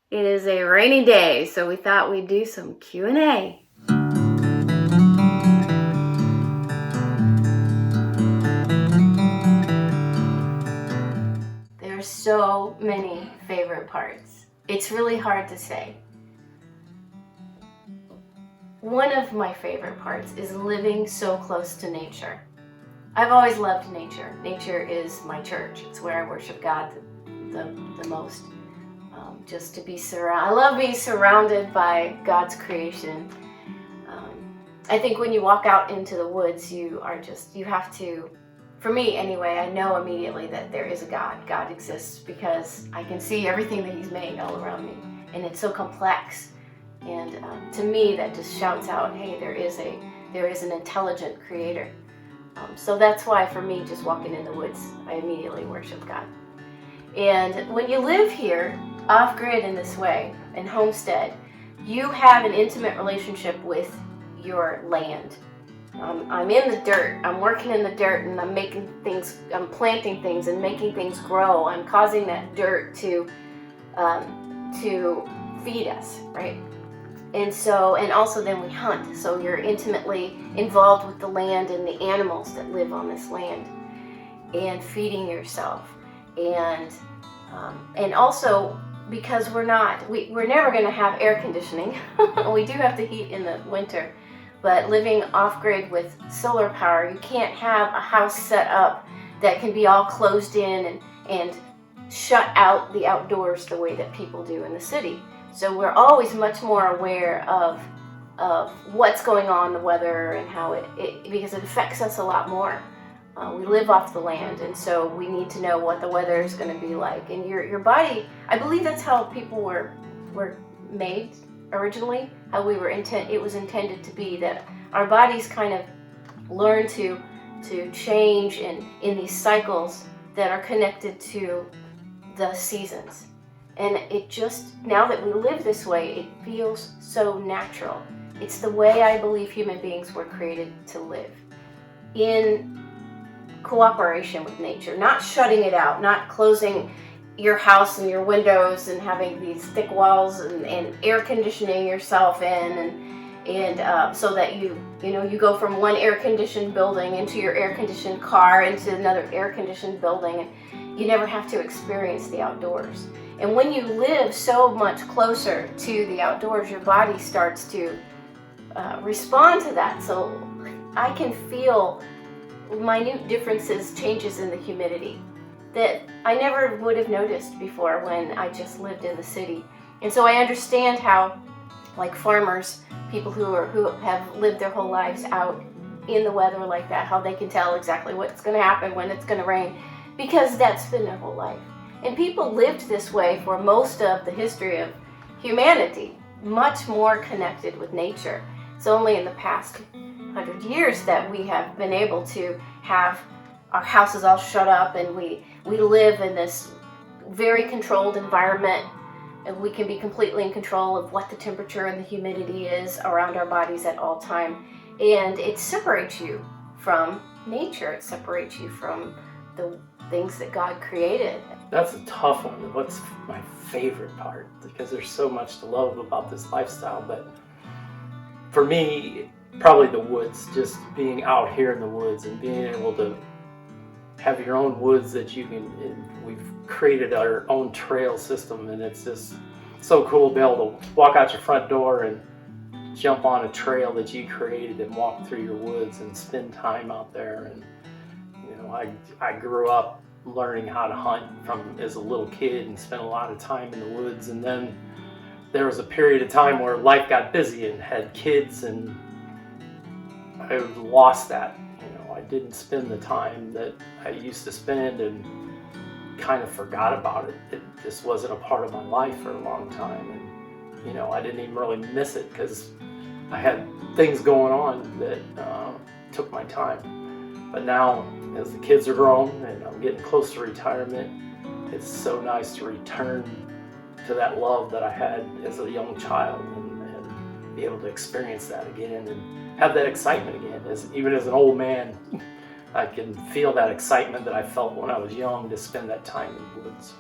It is a rainy day, so we thought we'd do some Q&A. There are so many favorite parts. It's really hard to say. One of my favorite parts is living so close to nature. I've always loved nature. Nature is my church. It's where I worship God the most. Just to be surrounded. I love being surrounded by God's creation. I think when you walk out into the woods, you have to, for me anyway, I know immediately that there is a God. God exists because I can see everything that He's made all around me. And it's so complex. And to me, that just shouts out, hey, there is an intelligent creator. So that's why for me, just walking in the woods, I immediately worship God. And when you live here, off-grid in this way, in Homestead, you have an intimate relationship with your land. I'm in the dirt, I'm working in the dirt, and I'm planting things and making things grow. I'm causing that dirt to feed us, right? And also then we hunt, so you're intimately involved with the land and the animals that live on this land, and feeding yourself. And also, because we're never going to have air conditioning. We do have the heat in the winter, but living off-grid with solar power, you can't have a house set up that can be all closed in and shut out the outdoors the way that people do in the city. So we're always much more aware of what's going on, the weather, and how because it affects us a lot more. We live off the land, and so we need to know what the weather is going to be like. And your body, I believe that's how people were made originally, how it was intended to be, that our bodies kind of learn to change in these cycles that are connected to the seasons. And now that we live this way, it feels so natural. It's the way I believe human beings were created to live, in cooperation with nature, not shutting it out, not closing your house and your windows and having these thick walls and air conditioning yourself and so that you go from one air conditioned building into your air conditioned car into another air conditioned building, and you never have to experience the outdoors. And when you live so much closer to the outdoors, your body starts to respond to that. So I can feel minute differences, changes in the humidity that I never would have noticed before when I just lived in the city. And so I understand how, like farmers, people who have lived their whole lives out in the weather like that, how they can tell exactly what's going to happen, when it's going to rain, because that's been their whole life. And people lived this way for most of the history of humanity, much more connected with nature. It's only in the past 100 years that we have been able to have our houses all shut up, and we live in this very controlled environment, and we can be completely in control of what the temperature and the humidity is around our bodies at all time. And it separates you from nature. It separates you from the things that God created. That's a tough one. What's my favorite part? Because there's so much to love about this lifestyle, but for me, probably the woods, just being out here in the woods and being able to have your own woods that you can, we've created our own trail system, and it's just so cool to be able to walk out your front door and jump on a trail that you created and walk through your woods and spend time out there. And I grew up learning how to hunt as a little kid and spent a lot of time in the woods, and then there was a period of time where life got busy and had kids, and I lost that. I didn't spend the time that I used to spend and kind of forgot about it. It just wasn't a part of my life for a long time, and I didn't even really miss it because I had things going on that took my time. But now, as the kids are grown and I'm getting close to retirement, it's so nice to return to that love that I had as a young child and be able to experience that again and have that excitement again. Even as an old man, I can feel that excitement that I felt when I was young to spend that time in the woods.